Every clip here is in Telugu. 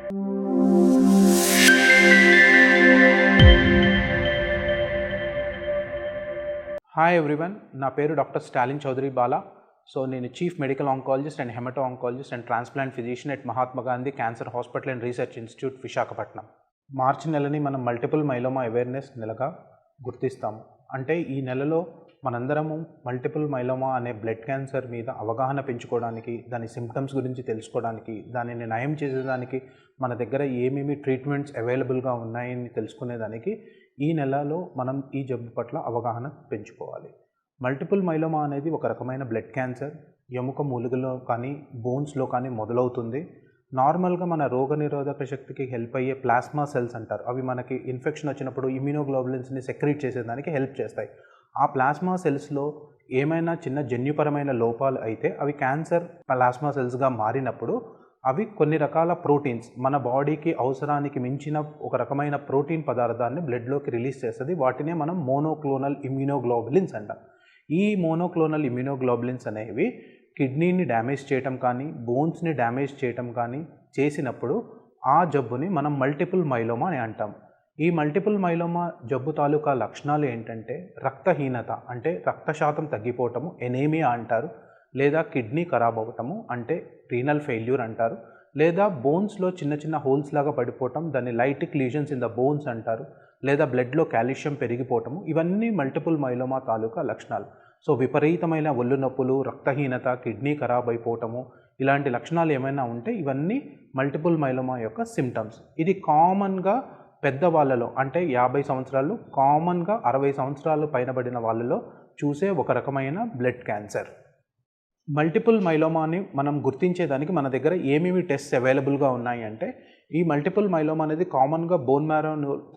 హాయ్ ఎవ్రీవన్, నా పేరు డాక్టర్ స్టాలిన్ చౌదరి బాలా. సో నేను chief medical oncologist and hemato oncologist and transplant physician at Mahatma Gandhi cancer hospital and research institute Visakhapatnam. March నెలని మనం మల్టిపుల్ మైలోమా అవేర్నెస్ నెలగా గుర్తిస్తాము. అంటే ఈ నెలలో మనందరము మల్టిపుల్ మైలోమా అనే బ్లడ్ క్యాన్సర్ మీద అవగాహన పెంచుకోవడానికి, దాని సిమ్టమ్స్ గురించి తెలుసుకోవడానికి, దానిని నయం చేసేదానికి మన దగ్గర ఏమేమి ట్రీట్మెంట్స్ అవైలబుల్గా ఉన్నాయని తెలుసుకునేదానికి ఈ నెలలో మనం ఈ జబ్బు పట్ల అవగాహన పెంచుకోవాలి. మల్టిపుల్ మైలోమా అనేది ఒక రకమైన బ్లడ్ క్యాన్సర్. ఎముక మూలుగులో కానీ బోన్స్లో కానీ మొదలవుతుంది. నార్మల్గా మన రోగనిరోధక శక్తికి హెల్ప్ అయ్యే ప్లాస్మా సెల్స్ అంటారు. అవి మనకి ఇన్ఫెక్షన్ వచ్చినప్పుడు ఇమ్యూనోగ్లోబులిన్స్ని సెక్రీట్ చేసేదానికి హెల్ప్ చేస్తాయి. ఆ ప్లాస్మా సెల్స్లో ఏమైనా చిన్న జన్యుపరమైన లోపాలు అయితే అవి క్యాన్సర్ ప్లాస్మా సెల్స్గా మారినప్పుడు అవి కొన్ని రకాల ప్రోటీన్స్, మన బాడీకి అవసరానికి మించిన ఒక రకమైన ప్రోటీన్ పదార్థాన్ని బ్లడ్లోకి రిలీజ్ చేస్తుంది. వాటినే మనం మోనోక్లోనల్ ఇమ్యూనోగ్లోబులిన్స్ అంటాం. ఈ మోనోక్లోనల్ ఇమ్యూనోగ్లోబులిన్స్ అనేవి కిడ్నీని డ్యామేజ్ చేయటం కానీ, బోన్స్ని డ్యామేజ్ చేయటం కానీ చేసినప్పుడు ఆ జబ్బుని మనం మల్టిపుల్ మైలోమా అని అంటాం. ఈ మల్టిపుల్ మైలోమా జబ్బు తాలూకా లక్షణాలు ఏంటంటే రక్తహీనత, అంటే రక్త శాతం తగ్గిపోవటము, ఎనేమియా అంటారు. లేదా కిడ్నీ ఖరాబ్ అవ్వటము, అంటే రీనల్ ఫెయిల్యూర్ అంటారు. లేదా బోన్స్లో చిన్న చిన్న హోల్స్ లాగా పడిపోవటం, దాన్ని lytic lesions in the bones అంటారు. లేదా బ్లడ్లో కాల్షియం పెరిగిపోవటము, ఇవన్నీ మల్టిపుల్ మైలోమా తాలూకా లక్షణాలు. సో విపరీతమైన ఒళ్ళు నొప్పులు, రక్తహీనత, కిడ్నీ ఖరాబ్ అయిపోవటము, ఇలాంటి లక్షణాలు ఏమైనా ఉంటే ఇవన్నీ మల్టిపుల్ మైలోమా యొక్క సిమ్టమ్స్. ఇది కామన్గా పెద్దవాళ్ళలో, అంటే 50 సంవత్సరాలు, కామన్గా 60 సంవత్సరాలు పైనబడిన వాళ్ళలో చూసే ఒక రకమైన బ్లడ్ క్యాన్సర్. మల్టిపుల్ మైలోమాని మనం గుర్తించేదానికి మన దగ్గర ఏమేమి టెస్ట్స్ అవైలబుల్గా ఉన్నాయి అంటే, ఈ మల్టిపుల్ మైలోమా అనేది కామన్గా బోన్ మ్యారో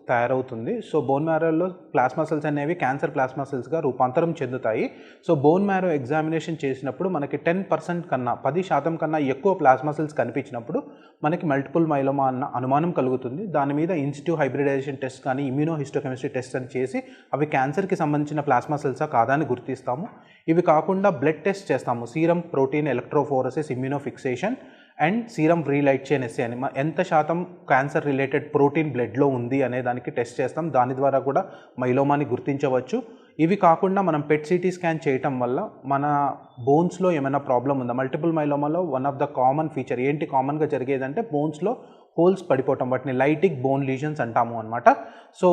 తయారవుతుంది. సో బోన్ మ్యారోలో ప్లాస్మా సెల్స్ అనేవి క్యాన్సర్ ప్లాస్మా సెల్స్గా రూపాంతరం చెందుతాయి. సో బోన్ మ్యారో ఎగ్జామినేషన్ చేసినప్పుడు మనకి 10% కన్నా, 10% కన్నా ఎక్కువ ప్లాస్మా సెల్స్ కనిపించినప్పుడు మనకి మల్టిపుల్ మైలోమా అన్న అనుమానం కలుగుతుంది. దాని మీద ఇన్సిట్యూ హైబ్రిడైజేషన్ టెస్ట్ కానీ, ఇమ్యూనోహిస్టోకెమిస్ట్రీ టెస్ట్ అని చేసి అవి క్యాన్సర్కి సంబంధించిన ప్లాస్మా సెల్సా కాదా అని గుర్తిస్తాము. ఇవి కాకుండా బ్లడ్ టెస్ట్ చేస్తాము. Serum protein electrophoresis immunofixation and serum free light chain assay అని ఎంత శాతం క్యాన్సర్ రిలేటెడ్ ప్రోటీన్ బ్లడ్లో ఉంది అనే దానికి టెస్ట్ చేస్తాం. దాని ద్వారా కూడా మైలోమాని గుర్తించవచ్చు. ఇవి కాకుండా మనం పెట్ సిటీ స్కాన్ చేయటం వల్ల మన బోన్స్లో ఏమైనా ప్రాబ్లం ఉందా, మల్టిపుల్ మైలోమాలో one of the common feature ఏంటి కామన్గా జరిగేదంటే బోన్స్లో హోల్స్ పడిపోవటం, వాటిని లైటిక్ బోన్ లీజన్స్ అంటాము అనమాట. సో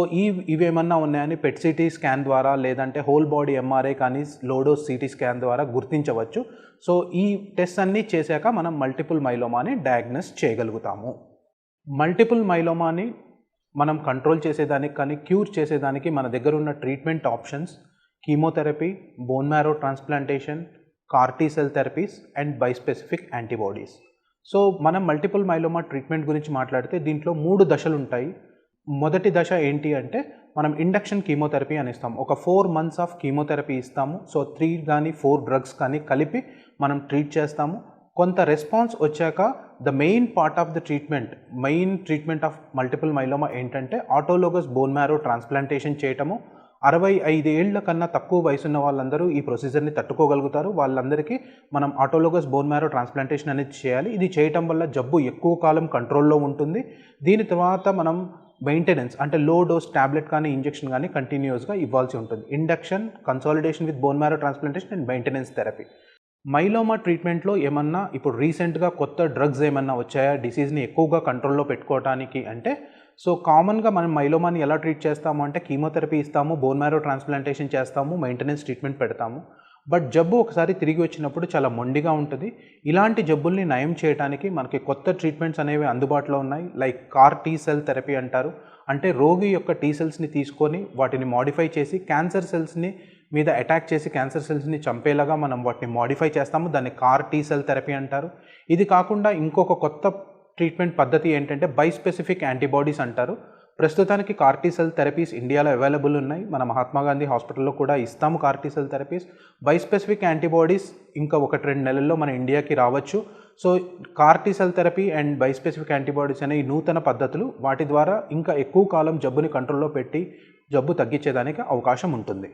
ఇవేమన్నా ఉన్నాయని పెట్ సిటీ స్కాన్ ద్వారా, లేదంటే హోల్ బాడీ ఎంఆర్ఐ కానీ, లోడోస్ సిటీ స్కాన్ ద్వారా గుర్తించవచ్చు. సో ఈ టెస్ట్ అన్నీ చేశాక మనం మల్టిపుల్ మైలోమాని డయాగ్నోస్ చేయగలుగుతాము. మల్టిపుల్ మైలోమాని మనం కంట్రోల్ చేసేదానికి కానీ, క్యూర్ చేసేదానికి మన దగ్గర ఉన్న treatment options chemotherapy, bone marrow transplantation, CAR T cell therapies and bispecific antibodies. So మనం మల్టిపుల్ మైలోమా ట్రీట్మెంట్ గురించి మాట్లాడితే దీంట్లో 3 దశలు ఉంటాయి. మొదటి దశ ఏంటి అంటే మనం ఇండక్షన్ కీమోథెరపీ అని ఇస్తాము. ఒక 4 months ఆఫ్ కీమోథెరపీ ఇస్తాము. సో 3 కానీ 4 drugs కానీ కలిపి మనం ట్రీట్ చేస్తాము. కొంత రెస్పాన్స్ వచ్చాక the main part of the treatment of multiple myeloma ఏంటంటే ఆటోలోగస్ బోన్ మ్యారో ట్రాన్స్ప్లాంటేషన్ చేయటము. 65 ఏళ్ల కన్నా తక్కువ వయసున్న వాళ్ళందరూ ఈ ప్రొసీజర్ని తట్టుకోగలుగుతారు. వాళ్ళందరికీ మనం ఆటోలోగస్ బోన్ మ్యారో ట్రాన్స్ప్లాంటేషన్ అనేది చేయాలి. ఇది చేయటం వల్ల జబ్బు ఎక్కువ కాలం కంట్రోల్లో ఉంటుంది. దీని తర్వాత మనం మెయింటెనెన్స్, అంటే లో డోస్ ట్యాబ్లెట్ కానీ ఇంజెక్షన్ కానీ కంటిన్యూస్గా ఇవ్వాల్సి ఉంటుంది. Induction, consolidation with bone marrow transplantation and maintenance therapy. Myeloma ట్రీట్మెంట్లో ఏమన్నా ఇప్పుడు రీసెంట్గా కొత్త డ్రగ్స్ ఏమన్నా వచ్చాయా డిసీజ్ని ఎక్కువగా కంట్రోల్లో పెట్టుకోవడానికి అంటే, సో కామన్గా మనం మైలోమాని ఎలా ట్రీట్ చేస్తాము అంటే కీమోథెరపీ ఇస్తాము, బోన్ మ్యారో ట్రాన్స్ప్లాంటేషన్ చేస్తాము, మెయింటెనెన్స్ ట్రీట్మెంట్ పెడతాము. బట్ జబ్బు ఒకసారి తిరిగి వచ్చినప్పుడు చాలా మొండిగా ఉంటుంది. ఇలాంటి జబ్బుల్ని నయం చేయడానికి మనకి కొత్త ట్రీట్మెంట్స్ అనేవి అందుబాటులో ఉన్నాయి. Like car T cell therapy అంటారు. అంటే రోగి యొక్క టీ సెల్స్ని తీసుకొని వాటిని మాడిఫై చేసి క్యాన్సర్ సెల్స్ని మీద అటాక్ చేసి క్యాన్సర్ సెల్స్ని చంపేలాగా మనం వాటిని మాడిఫై చేస్తాము. దాన్ని కార్ టీ సెల్ థెరపీ అంటారు. ఇది కాకుండా ఇంకొక కొత్త ట్రీట్మెంట్ పద్ధతి ఏంటంటే బైస్పెసిఫిక్ యాంటీబాడీస్ అంటారు. ప్రస్తుతానికి కార్టీ సెల్ థెరపీస్ ఇండియాలో అవైలబుల్ ఉన్నాయి. మన మహాత్మా గాంధీ హాస్పిటల్లో కూడా ఇస్తాము CAR T cell therapies. Bispecific antibodies ఇంకా 1-2 నెలల్లో మన ఇండియాకి రావచ్చు. So CAR T cell therapy and bispecific antibodies అనే ఈ నూతన పద్ధతులు, వాటి ద్వారా ఇంకా ఎక్కువ కాలం జబ్బుని కంట్రోల్లో పెట్టి జబ్బు తగ్గించేదానికి అవకాశం ఉంటుంది.